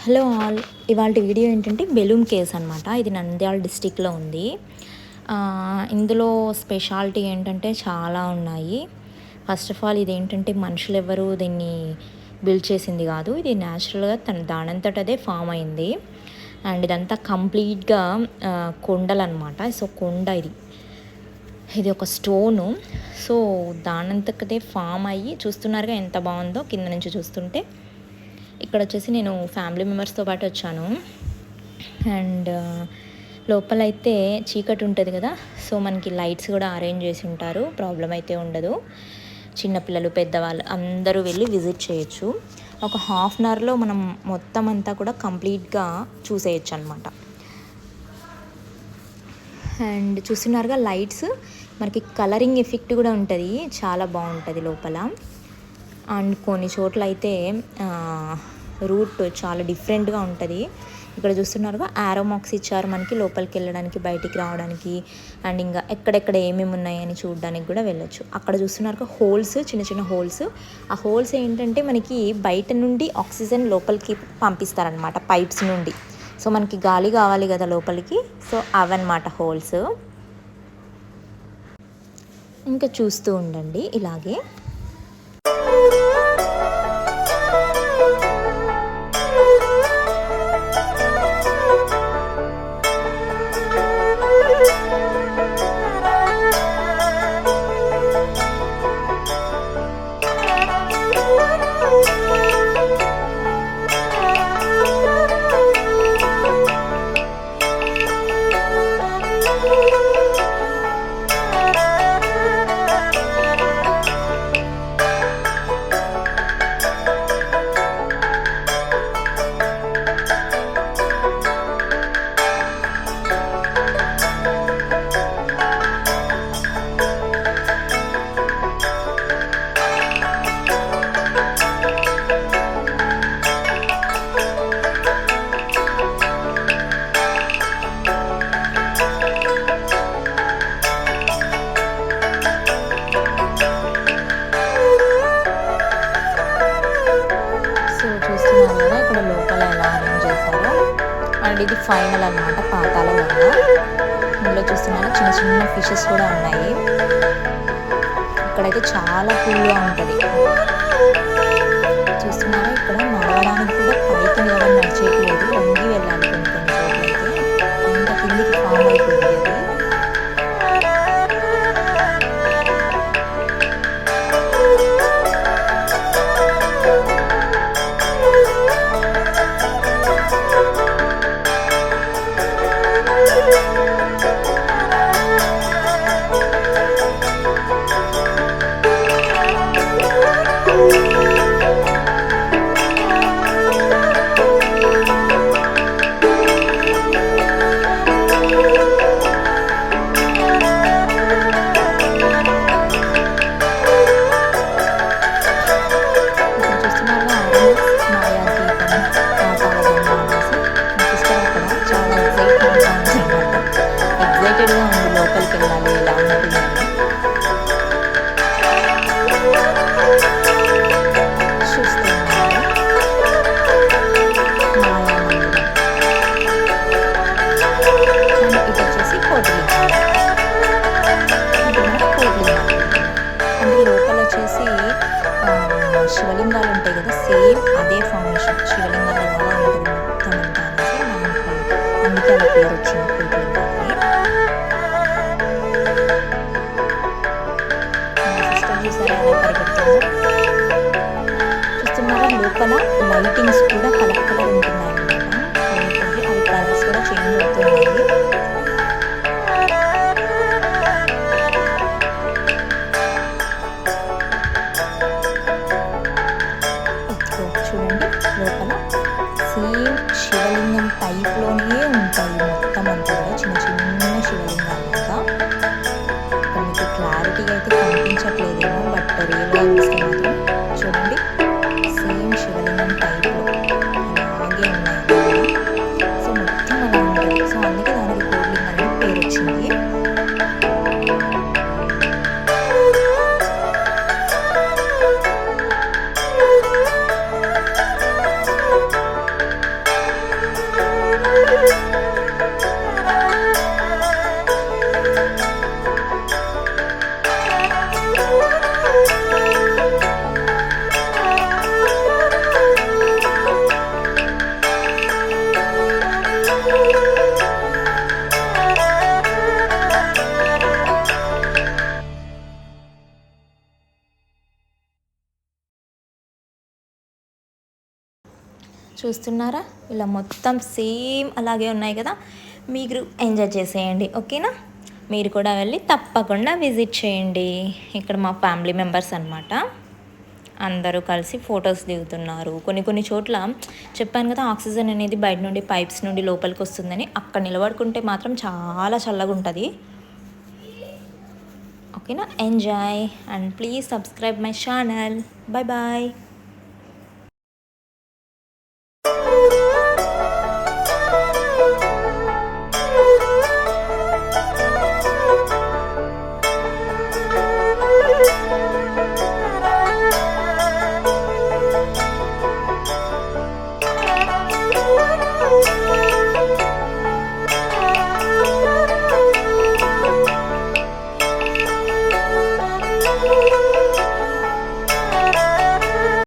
Hello all, ఇవాళ video ఏంటంటే Belum caves అనమాట. ఇది నంద్యాల డిస్టిక్లో ఉంది. ఇందులో స్పెషాలిటీ ఏంటంటే చాలా ఉన్నాయి. ఫస్ట్ ఆఫ్ ఆల్ ఇదేంటంటే మనుషులు ఎవరు దీన్ని బిల్డ్ చేసింది కాదు, ఇది న్యాచురల్గా దానంతట అదే ఫామ్ అయింది. అండ్ ఇదంతా కంప్లీట్గా కొండలు అనమాట. సో కొండ ఇది ఒక స్టోను. సో దానంతకదే ఫామ్ అయ్యి చూస్తున్నారుగా ఎంత బాగుందో కింద నుంచి చూస్తుంటే. ఇక్కడ వచ్చేసి నేను ఫ్యామిలీ మెంబర్స్తో పాటు వచ్చాను. అండ్ లోపలైతే చీకటి ఉంటుంది కదా, సో మనకి లైట్స్ కూడా అరేంజ్ చేసి ఉంటారు, ప్రాబ్లం అయితే ఉండదు. చిన్నపిల్లలు పెద్దవాళ్ళు అందరూ వెళ్ళి విజిట్ చేయొచ్చు. ఒక హాఫ్ అన్ అవర్లో మనం మొత్తం అంతా కూడా కంప్లీట్గా చూసేయచ్చు అనమాట. అండ్ చూస్తున్నారుగా లైట్స్, మనకి కలరింగ్ ఎఫెక్ట్ కూడా ఉంటుంది, చాలా బాగుంటుంది లోపల. అండ్ కొన్ని చోట్ల అయితే రూట్ చాలా డిఫరెంట్గా ఉంటుంది. ఇక్కడ చూస్తున్నారుగా యారో మార్క్స్ ఇచ్చారు మనకి లోపలికి వెళ్ళడానికి, బయటికి రావడానికి. అండ్ ఇంకా ఎక్కడెక్కడ ఏమేమి ఉన్నాయని చూడడానికి కూడా వెళ్ళొచ్చు. అక్కడ చూస్తున్నారుగా హోల్స్, చిన్న చిన్న హోల్స్. ఆ హోల్స్ ఏంటంటే మనకి బయట నుండి ఆక్సిజన్ లోపలికి పంపిస్తారనమాట, పైప్స్ నుండి. సో మనకి గాలి కావాలి కదా లోపలికి, సో అవన్నమాట హోల్స్. ఇంకా చూస్తూ ఉండండి ఇలాగే. అండ్ ఇది ఫైనల్ అనమాట, పాతాళ గంగ. ఇందులో చూస్తున్నారా చిన్న చిన్న ఫిషెస్ కూడా ఉన్నాయి. ఇక్కడైతే చాలా కూల్గా ఉంటుంది. చూస్తున్నారా ఇక్కడ నడవడానికి కూడా పైకి నిలబడి నడిచేయట్లేదు, వంగి వెళ్ళాలి కొన్ని కొన్ని చోట్ల అయితే. అంత కిందికి ఫామ్ అయిపోయింది అది. లోపలికి వెళ్ళాలి ఎలా ఉంటుంది. చూస్తున్నాను ఇది వచ్చేసి కోట్లి. అంటే లోపల వచ్చేసి శివలింగాలు ఉంటాయి కదా, సేమ్ అదే ఫార్మేషన్ శివలింగాలు ఎలా ఉంటుంది మొత్తం అంతా అనేసి మనకు అందుకే అలా పేరు వచ్చింది కోట్లింగాలని. చూస్తున్నారా లోపల లైటింగ్స్ కూడా కలర్ కలర్ ఉంటున్నాయి అన్నమాట. అవి కలర్స్ కూడా చేంజ్ అవుతున్నాయి. చూడండి లోపల సేమ్ శివలింగం టైప్లోనే ఉంటాయి మొత్తం అంతా కూడా, చిన్న చిన్న శివలింగాలు. ఇంకా మీకు క్లారిటీగా అయితే కనిపించట్లేదేమో, బట్ రియల్గా చూస్తే మాత్రం చూడండి సేమ్ శివలింగం టైప్లో అలాగే ఉన్నాయి. సో మొత్తం అలా ఉంటుంది. సో అందుకే దానికి కోట్లింగం అని పేరు వచ్చింది. చూస్తున్నారా, ఇలా మొత్తం సేమ్ అలాగే ఉన్నాయి కదా. మీరు ఎంజాయ్ చేసేయండి, ఓకేనా. మీరు కూడా వెళ్ళి తప్పకుండా విజిట్ చేయండి. ఇక్కడ మా ఫ్యామిలీ మెంబర్స్ అనమాట, అందరూ కలిసి ఫొటోస్ దిగుతున్నారు. కొన్ని కొన్ని చోట్ల చెప్పాను కదా, ఆక్సిజన్ అనేది బయట నుండి పైప్స్ నుండి లోపలికి వస్తుందని. అక్కడ నిలబడుకుంటే మాత్రం చాలా చల్లగా ఉంటుంది, ఓకేనా. Enjoy and please subscribe my channel. Bye bye.